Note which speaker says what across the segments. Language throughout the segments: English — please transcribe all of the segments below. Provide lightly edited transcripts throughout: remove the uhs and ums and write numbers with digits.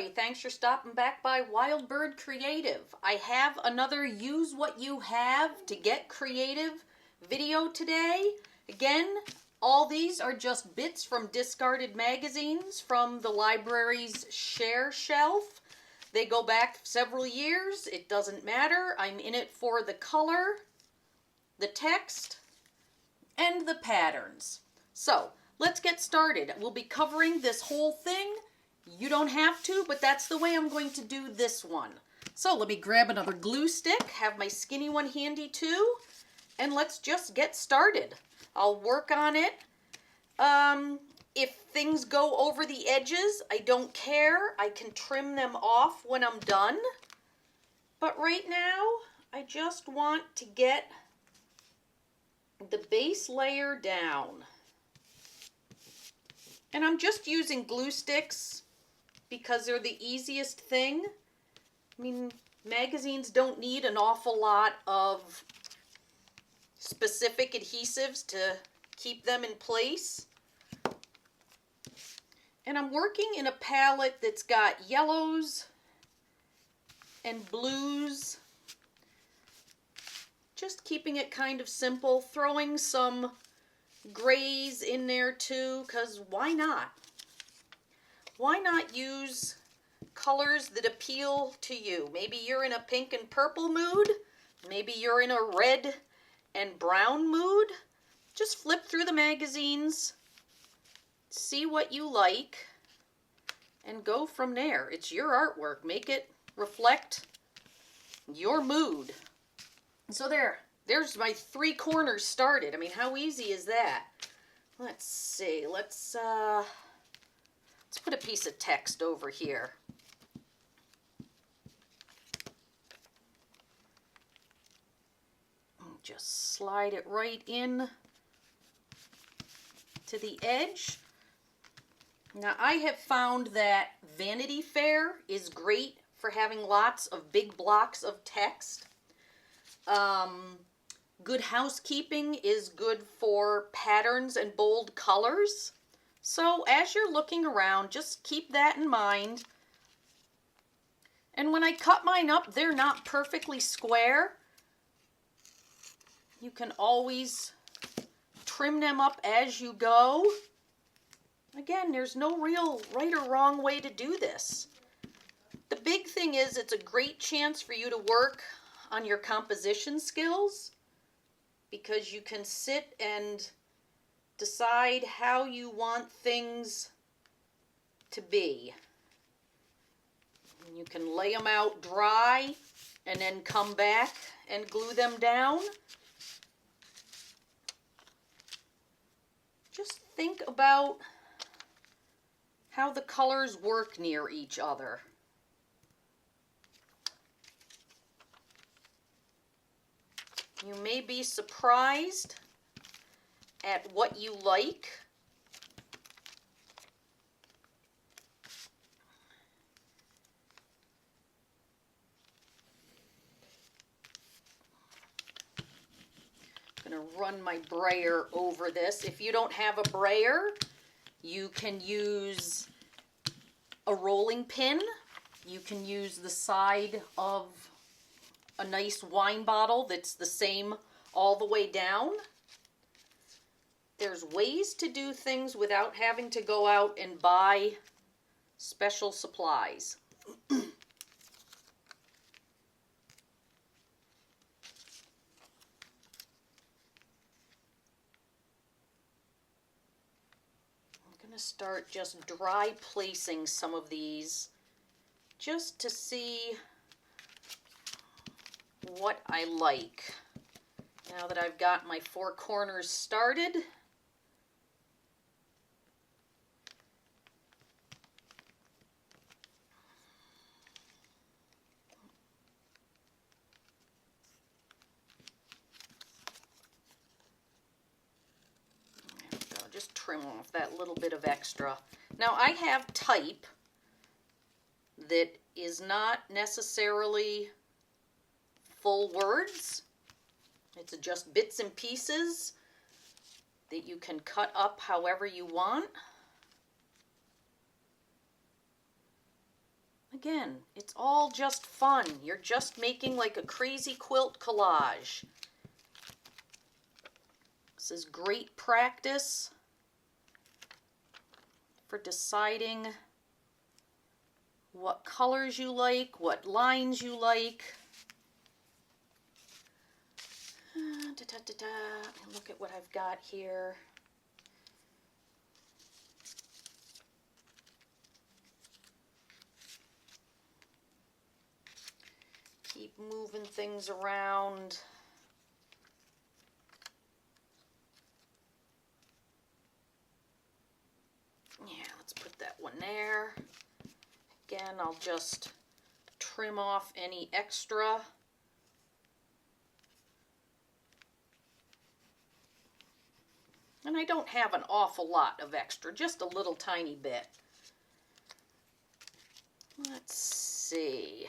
Speaker 1: everybody. Thanks for stopping back by Wild Bird Creative. I have another Use What You Have to Get Creative video today. Again, all these are just bits from discarded magazines from the library's share shelf. They go back several years. It doesn't matter. I'm in it for the color, the text, and the patterns. So, let's get started. We'll be covering this whole thing. You don't have to, but that's the way I'm going to do this one. So let me grab another glue stick, have my skinny one handy too, and let's just get started. I'll work on it. If things go over the edges, I don't care. I can trim them off when I'm done. But right now, I just want to get the base layer down. And I'm just using glue sticks because they're the easiest thing. I mean, magazines don't need an awful lot of specific adhesives to keep them in place. And I'm working in a palette that's got yellows and blues. Just keeping it kind of simple, throwing some grays in there too, because why not? Why not use colors that appeal to you? Maybe you're in a pink and purple mood. Maybe you're in a red and brown mood. Just flip through the magazines, see what you like, and go from there. It's your artwork. Make it reflect your mood. So there's my 3 corners started. I mean, how easy is that? Let's see. Let's put a piece of text over here. Just slide it right in to the edge. Now, I have found that Vanity Fair is great for having lots of big blocks of text. Good Housekeeping is good for patterns and bold colors. So as you're looking around, just keep that in mind. And when I cut mine up, they're not perfectly square. You can always trim them up as you go. Again, there's no real right or wrong way to do this. The big thing is it's a great chance for you to work on your composition skills because you can sit and decide how you want things to be. You can lay them out dry and then come back and glue them down. Just think about how the colors work near each other. You may be surprised at what you like. I'm going to run my brayer over this. If you don't have a brayer, you can use a rolling pin. You can use the side of a nice wine bottle that's the same all the way down. There's ways to do things without having to go out and buy special supplies. I'm going to start just dry placing some of these just to see what I like. Now that I've got my 4 corners started, I'll just trim off that little bit of extra. Now I have type that is not necessarily full words. It's just bits and pieces that you can cut up however you want. again, it's all just fun. You're just making like a crazy quilt collage. This is great practice for deciding what colors you like, what lines you like. Look at what I've got here. Keep moving things around. Yeah, let's put that one there. Again, I'll just trim off any extra. And I don't have an awful lot of extra, just a little tiny bit. Let's see.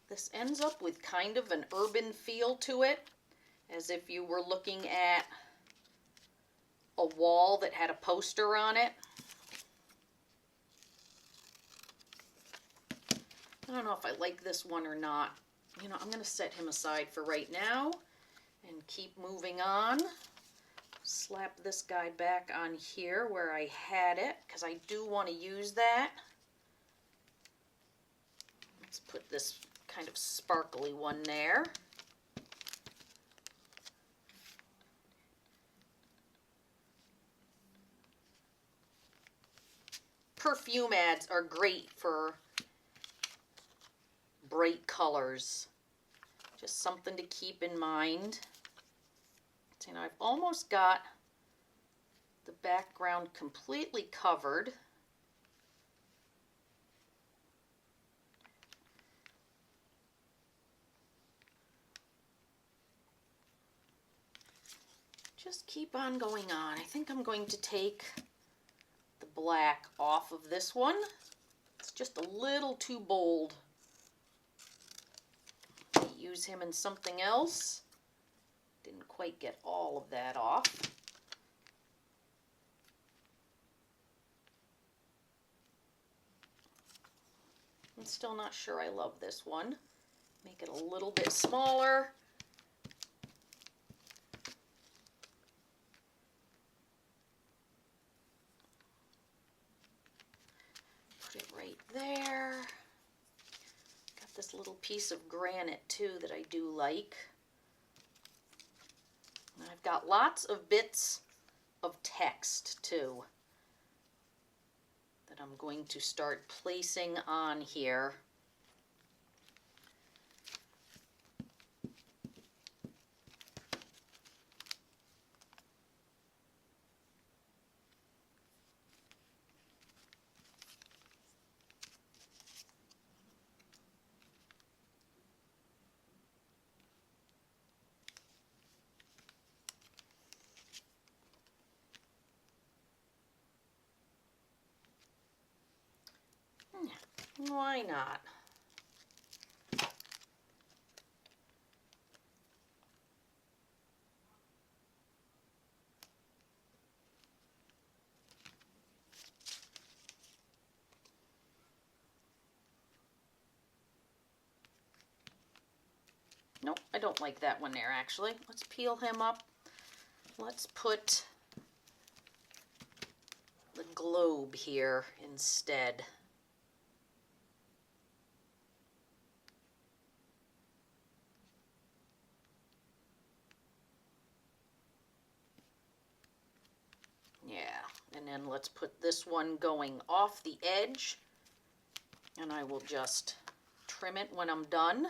Speaker 1: This ends up with kind of an urban feel to it, as if you were looking at a wall that had a poster on it. I don't know if I like this one or not. You know, I'm going to set him aside for right now and keep moving on. Slap this guy back on here where I had it, because I do want to use that. Let's put this kind of sparkly one there. Perfume ads are great for bright colors. Just something to keep in mind. You know, I've almost got the background completely covered. Just keep on going on. I think I'm going to take the black off of this one. It's just a little too bold. Use him in something else. Didn't quite get all of that off. I'm still not sure I love this one. Make it a little bit smaller. Put it right there. Got this little piece of granite too that I do like. And I've got lots of bits of text too that I'm going to start placing on here. Why not? Nope, I don't like that one there actually. Let's peel him up. Let's put the globe here instead. Yeah, and then let's put this one going off the edge, and I will just trim it when I'm done.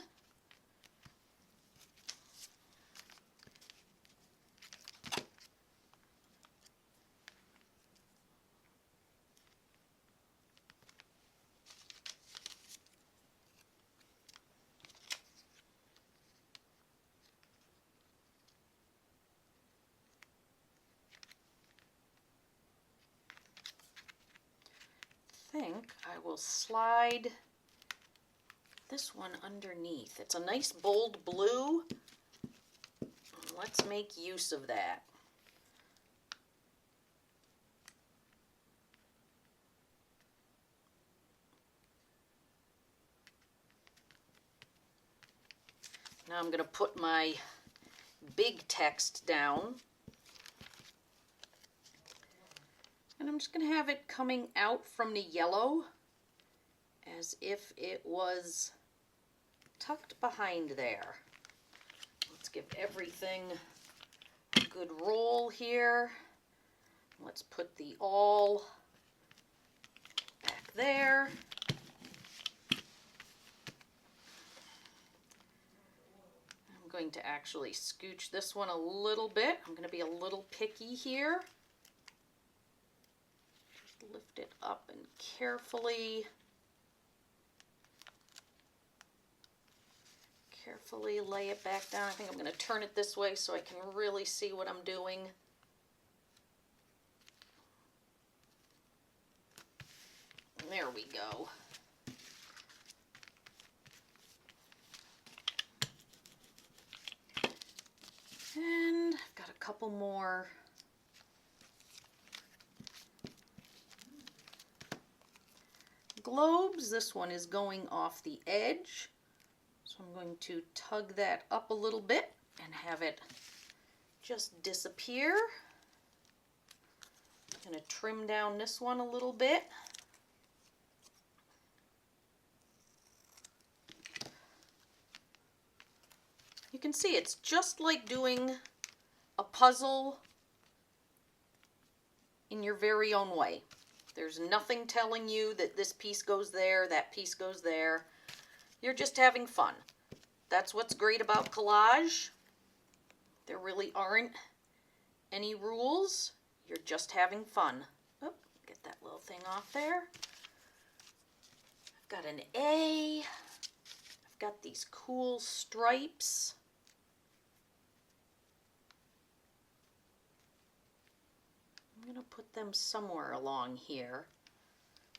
Speaker 1: I think I will slide this one underneath. It's a nice bold blue. Let's make use of that. Now I'm going to put my big text down. And I'm just going to have it coming out from the yellow as if it was tucked behind there. Let's give everything a good roll here. Let's put the all back there. I'm going to actually scooch this one a little bit. I'm going to be a little picky here. Just lift it up and carefully lay it back down. I think I'm going to turn it this way so I can really see what I'm doing. There we go. And I've got a couple more globes. This one is going off the edge. So I'm going to tug that up a little bit and have it just disappear. I'm going to trim down this one a little bit. You can see it's just like doing a puzzle in your very own way. There's nothing telling you that this piece goes there, that piece goes there. You're just having fun. That's what's great about collage. There really aren't any rules. You're just having fun. Oh, get that little thing off there. I've got an A. I've got these cool stripes. I'm going to put them somewhere along here.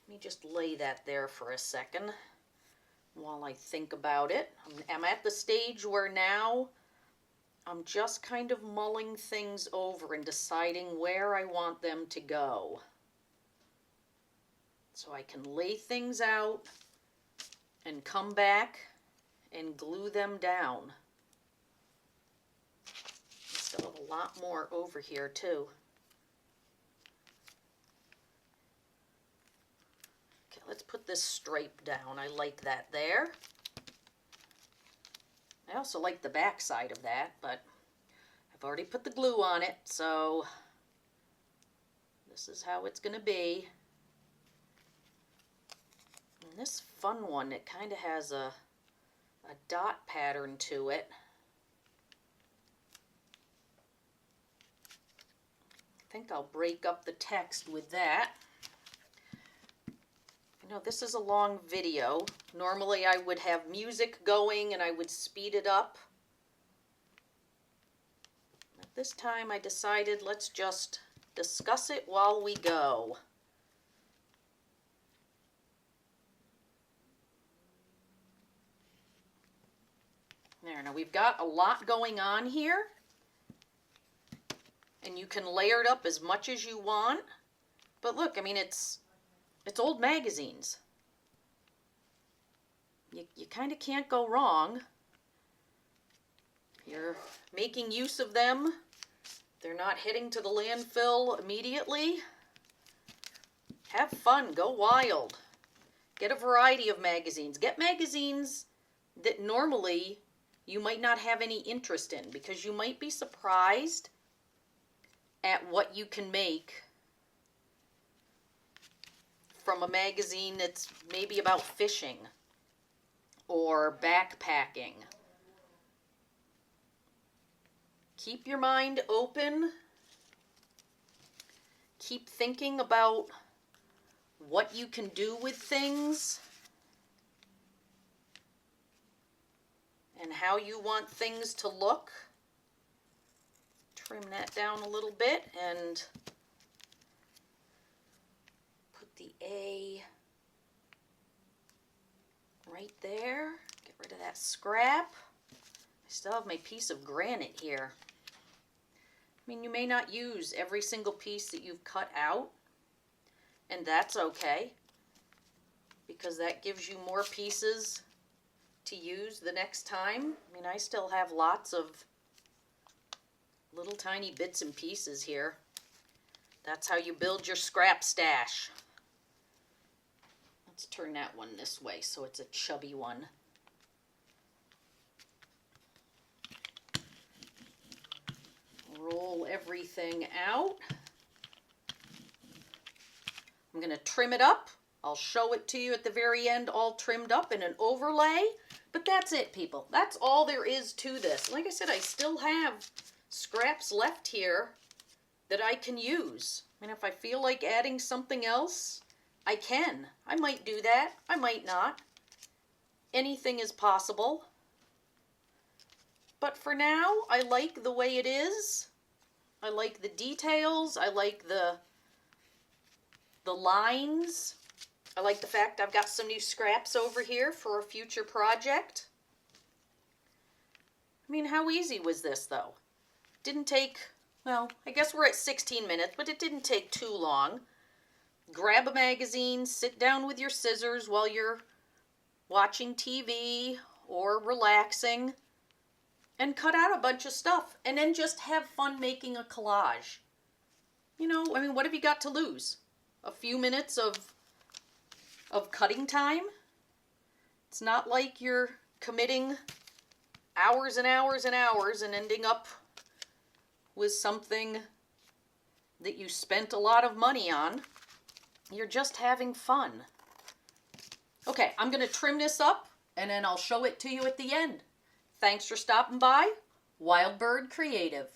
Speaker 1: Let me just lay that there for a second while I think about it. I'm at the stage where now I'm just kind of mulling things over and deciding where I want them to go. So I can lay things out and come back and glue them down. I still have a lot more over here too. Let's put this stripe down. I like that there. I also like the back side of that, but I've already put the glue on it, so this is how it's going to be. And this fun one, it kind of has a dot pattern to it. I think I'll break up the text with that. Now, this is a long video. Normally I would have music going and I would speed it up. But this time I decided let's just discuss it while we go. There, now we've got a lot going on here. And you can layer it up as much as you want. But look, I mean, it's old magazines. You kind of can't go wrong. You're making use of them. They're not heading to the landfill immediately. Have fun. Go wild. Get a variety of magazines. Get magazines that normally you might not have any interest in, because you might be surprised at what you can make from a magazine that's maybe about fishing or backpacking. Keep your mind open. Keep thinking about what you can do with things and how you want things to look. Trim that down a little bit and the A right there. Get rid of that scrap. I still have my piece of granite here. I mean, you may not use every single piece that you've cut out, and that's okay, because that gives you more pieces to use the next time. I mean, I still have lots of little tiny bits and pieces here. That's how you build your scrap stash. Let's turn that one this way so it's a chubby one. Roll everything out. I'm going to trim it up. I'll show it to you at the very end all trimmed up in an overlay. But that's it, people. That's all there is to this. Like I said, I still have scraps left here that I can use. And if I feel like adding something else, I can. I might do that. I might not. Anything is possible. But for now, I like the way it is. I like the details. I like the lines. I like the fact I've got some new scraps over here for a future project. I mean, how easy was this, though? Didn't take, well, I guess we're at 16 minutes, but it didn't take too long. Grab a magazine, sit down with your scissors while you're watching TV or relaxing, and cut out a bunch of stuff, and then just have fun making a collage. You know, I mean, what have you got to lose? A few minutes of cutting time? It's not like you're committing hours and hours and hours and ending up with something that you spent a lot of money on. You're just having fun. Okay, I'm going to trim this up, and then I'll show it to you at the end. Thanks for stopping by. Wild Bird Creative.